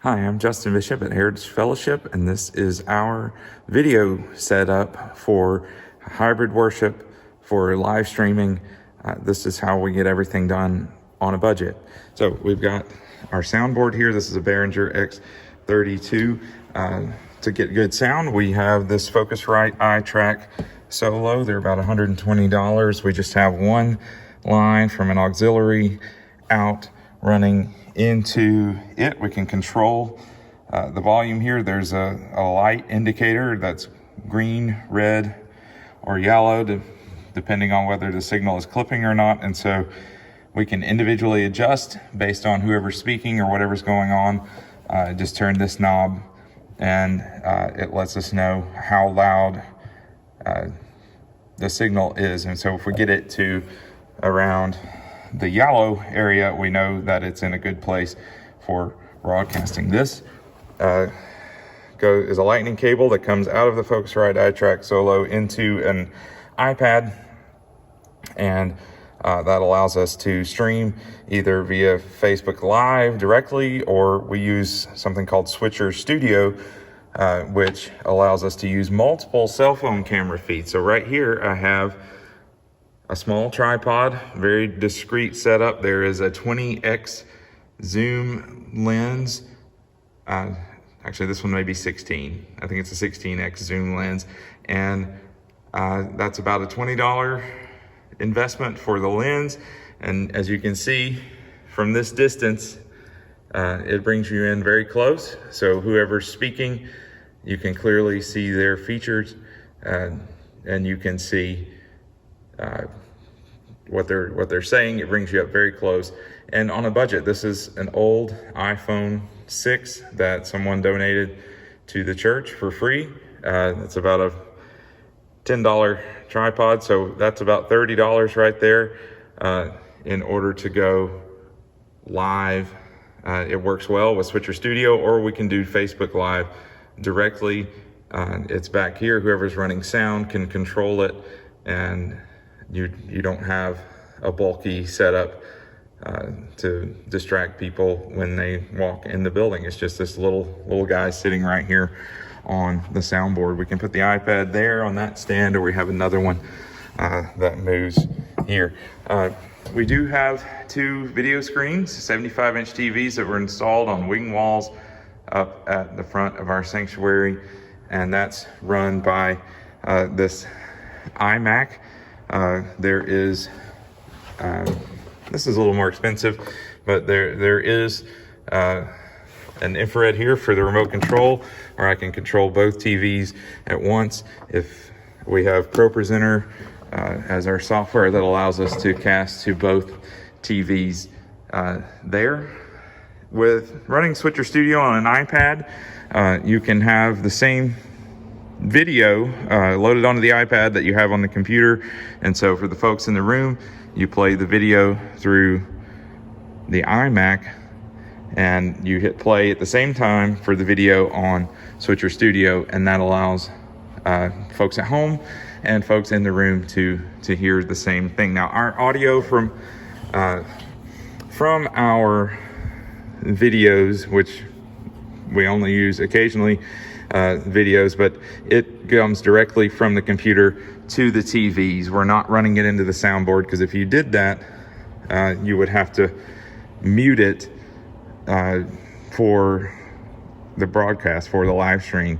Hi, I'm Justin Bishop at Heritage Fellowship, and this is our video setup for hybrid worship, for live streaming. This is how we get everything done on a budget. So we've got our soundboard here. This is a Behringer X32. To get good sound, we have this Focusrite iTrack Solo. They're about $120. We just have one line from an auxiliary out running into it. We can control the volume here. There's a light indicator that's green, red, or yellow, depending on whether the signal is clipping or not. And so we can individually adjust based on whoever's speaking or whatever's going on. Just turn this knob and it lets us know how loud the signal is. And so if we get it to around the yellow area, we know that it's in a good place for broadcasting. This is a lightning cable that comes out of the Focusrite iTrack Solo into an iPad, and that allows us to stream either via Facebook Live directly, or we use something called Switcher Studio, which allows us to use multiple cell phone camera feeds. So right here I have a small tripod, very discreet setup. There is a 20x zoom lens. Actually, this one may be 16. I think it's a 16x zoom lens. And that's about a $20 investment for the lens. And as you can see from this distance, it brings you in very close. So whoever's speaking, you can clearly see their features, and you can see what they're saying. It brings you up very close and on a budget. This is an old iPhone 6 that someone donated to the church for free. It's about a $10 tripod, so that's about $30 right there in order to go live. It works well with Switcher Studio, or we can do Facebook Live directly. It's back here. Whoever's running sound can control it, and you don't have a bulky setup to distract people when they walk in the building. It's just this little guy sitting right here on the soundboard. We can put the iPad there on that stand, or we have another one that moves here. We do have two video screens, 75-inch TVs that were installed on wing walls up at the front of our sanctuary, and that's run by this iMac. There is, this is a little more expensive, but there is an infrared here for the remote control, where I can control both TVs at once. If we have ProPresenter as our software that allows us to cast to both TVs there. With running Switcher Studio on an iPad, you can have the same video loaded onto the iPad that you have on the computer. And so for the folks in the room, you play the video through the iMac and you hit play at the same time for the video on Switcher Studio, and that allows folks at home and folks in the room to hear the same thing. Now, our audio from our videos, which we only use occasionally, videos, but it comes directly from the computer to the TVs. We're not running it into the soundboard, because if you did that, you would have to mute it for the broadcast, for the live stream,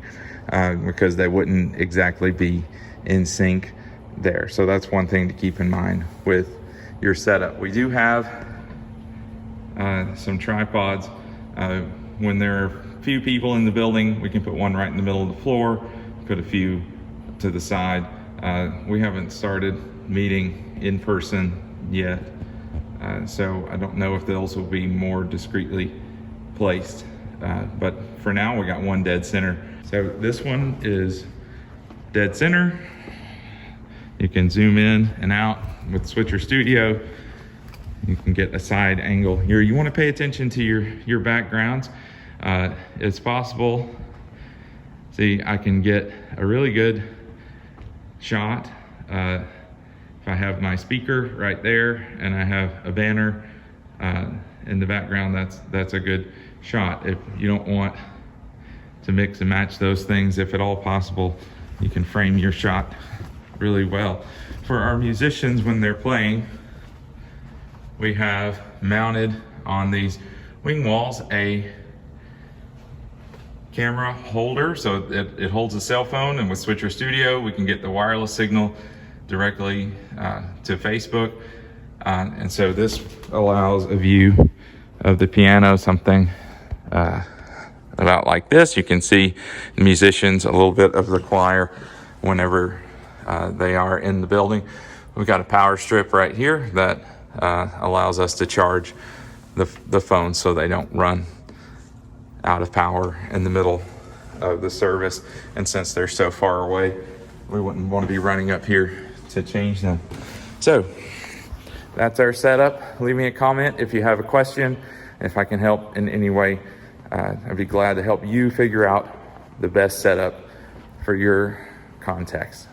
because they wouldn't exactly be in sync there. So that's one thing to keep in mind with your setup. We do have some tripods. When there are few people in the building, we can put one right in the middle of the floor, put a few to the side. We haven't started meeting in person yet, so I don't know if those will be more discreetly placed, but for now we got one dead center. So this one is dead center. You can zoom in and out with Switcher Studio. You can get a side angle here. You want to pay attention to your backgrounds. It's possible, see, I can get a really good shot if I have my speaker right there and I have a banner in the background, that's a good shot. If you don't want to mix and match those things, if at all possible, you can frame your shot really well. For our musicians, when they're playing, we have mounted on these wing walls a camera holder, so it holds a cell phone, and with Switcher Studio we can get the wireless signal directly to Facebook, and so this allows a view of the piano, something about like this. You can see the musicians, a little bit of the choir whenever they are in the building. We've got a power strip right here that allows us to charge the phones so they don't run out of power in the middle of the service. And since they're so far away, we wouldn't want to be running up here to change them. So that's our setup. Leave me a comment if you have a question. If I can help in any way, I'd be glad to help you figure out the best setup for your context.